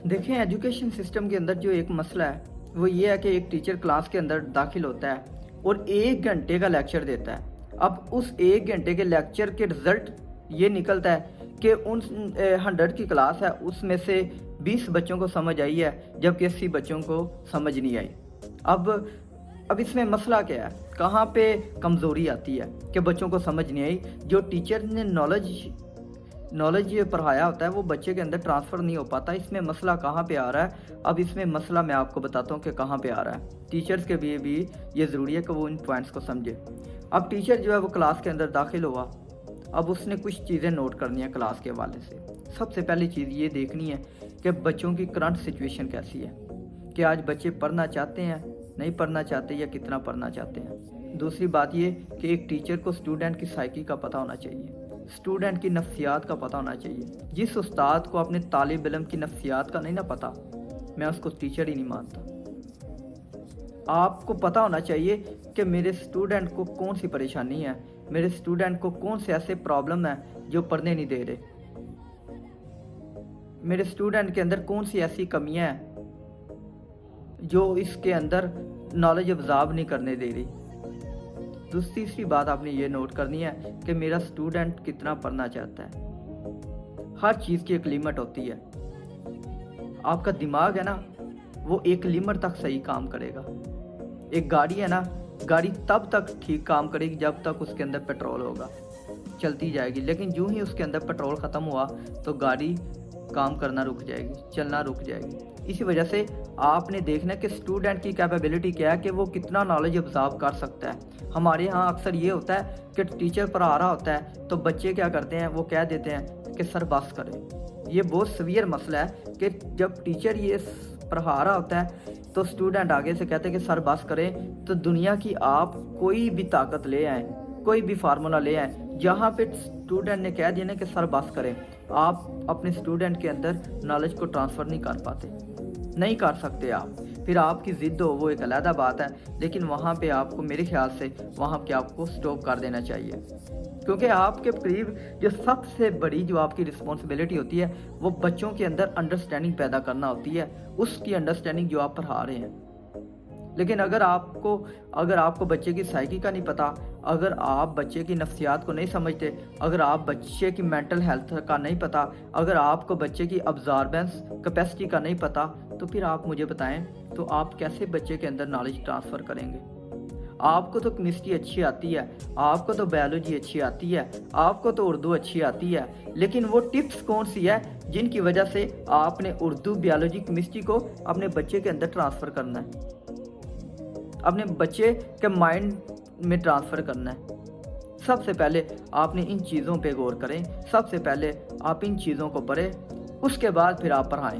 देखें, education system के अंदर जो एक मसला है वो ये है कि एक टीचर क्लास के अंदर दाखिल होता है और 1 घंटे का लेक्चर देता है। अब उस 1 घंटे के लेक्चर के रिज़ल्ट ये निकलता है कि उन 100 की क्लास है उसमें से 20 बच्चों को समझ आई है जबकि 80 बच्चों को समझ नहीं आई। अब इसमें मसला क्या है, कहाँ पे कमज़ोरी आती है कि बच्चों को समझ नहीं आई। जो टीचर ने नॉलेज ये पढ़ाया होता है वो बच्चे के अंदर ट्रांसफ़र नहीं हो पाता। इसमें मसला कहाँ पे आ रहा है? अब इसमें मसला मैं आपको बताता हूँ कि कहाँ पे आ रहा है। टीचर्स के लिए भी ये ज़रूरी है कि वो इन पॉइंट्स को समझे। अब टीचर जो है वो क्लास के अंदर दाखिल हुआ, अब उसने कुछ चीज़ें नोट करनी है क्लास के हवाले से। सबसे पहली चीज़ ये देखनी है कि बच्चों की करंट सिचुएशन कैसी है, कि आज बच्चे पढ़ना चाहते हैं, नहीं पढ़ना चाहते या कितना पढ़ना चाहते हैं। दूसरी बात ये कि एक टीचर को स्टूडेंट की साइकी का पता होना चाहिए, स्टूडेंट की नफ्सियात का पता होना चाहिए। जिस उस्ताद को अपने तालिब इल्म की नफ्सियात का नहीं ना पता, मैं उसको टीचर ही नहीं मानता। आपको पता होना चाहिए कि मेरे स्टूडेंट को कौन सी परेशानी है, मेरे स्टूडेंट को कौन से ऐसे प्रॉब्लम है जो पढ़ने नहीं दे रहे, मेरे स्टूडेंट के अंदर कौन सी ऐसी कमियां हैं जो इसके अंदर नॉलेज ऑब्जर्व नहीं करने दे रही। तीसरी बात आपने ये नोट करनी है कि मेरा स्टूडेंट कितना पढ़ना चाहता है। हर चीज़ की एक लिमिट होती है। आपका दिमाग है ना, वो एक लिमिट तक सही काम करेगा। एक गाड़ी है ना, गाड़ी तब तक ठीक काम करेगी जब तक उसके अंदर पेट्रोल होगा, चलती जाएगी। लेकिन यूं ही उसके अंदर पेट्रोल ख़त्म हुआ तो गाड़ी काम करना रुक जाएगी, चलना रुक जाएगी। इसी वजह से आपने देखना कि स्टूडेंट की कैपेबिलिटी क्या है कि वो कितना नॉलेज ऑब्जर्व कर सकता है। हमारे यहाँ अक्सर ये होता है कि टीचर पढ़ा रहा होता है तो बच्चे क्या करते हैं, वो कह देते हैं कि सर बस करें। ये बहुत सीवियर मसला है कि जब टीचर ये पढ़ा रहा होता है तो स्टूडेंट आगे से कहते हैं कि सर बस करें। तो दुनिया की आप कोई भी ताकत ले आएँ, कोई भी फार्मूला ले आएँ, जहाँ पे स्टूडेंट ने कह दिया ना कि सर बस करें, आप अपने स्टूडेंट के अंदर नॉलेज को ट्रांसफ़र नहीं कर पाते, नहीं कर सकते आप। फिर आपकी ज़िद हो वो एक अलग बात है, लेकिन वहाँ पे आपको मेरे ख्याल से वहाँ पे आपको स्टॉप कर देना चाहिए। क्योंकि आपके करीब जो सबसे बड़ी जो आपकी रिस्पॉन्सिबिलिटी होती है वो बच्चों के अंदर अंडरस्टैंडिंग पैदा करना होती है, उसकी अंडरस्टैंडिंग जो आप पढ़ा रहे हैं। लेकिन अगर आपको बच्चे की साइकी का नहीं पता, अगर आप बच्चे की नफ्सियात को नहीं समझते, अगर आप बच्चे की मेंटल हेल्थ का नहीं पता, अगर आपको बच्चे की अब्जॉर्बेंस कैपेसिटी का नहीं पता, तो फिर आप मुझे बताएं तो आप कैसे बच्चे के अंदर नॉलेज ट्रांसफ़र करेंगे। आपको तो केमिस्ट्री अच्छी आती है, आपको तो बायोलॉजी अच्छी आती है, आपको तो उर्दू अच्छी आती है, लेकिन वो टिप्स कौन सी है जिनकी वजह से आपने उर्दू, बायोलॉजी, केमिस्ट्री को अपने बच्चे के अंदर ट्रांसफ़र करना है, अपने बच्चे के माइंड में ट्रांसफ़र करना है। सबसे पहले आपने इन चीज़ों पे गौर करें, सबसे पहले आप इन चीज़ों को पढ़ें, उसके बाद फिर आप पढ़ाएं।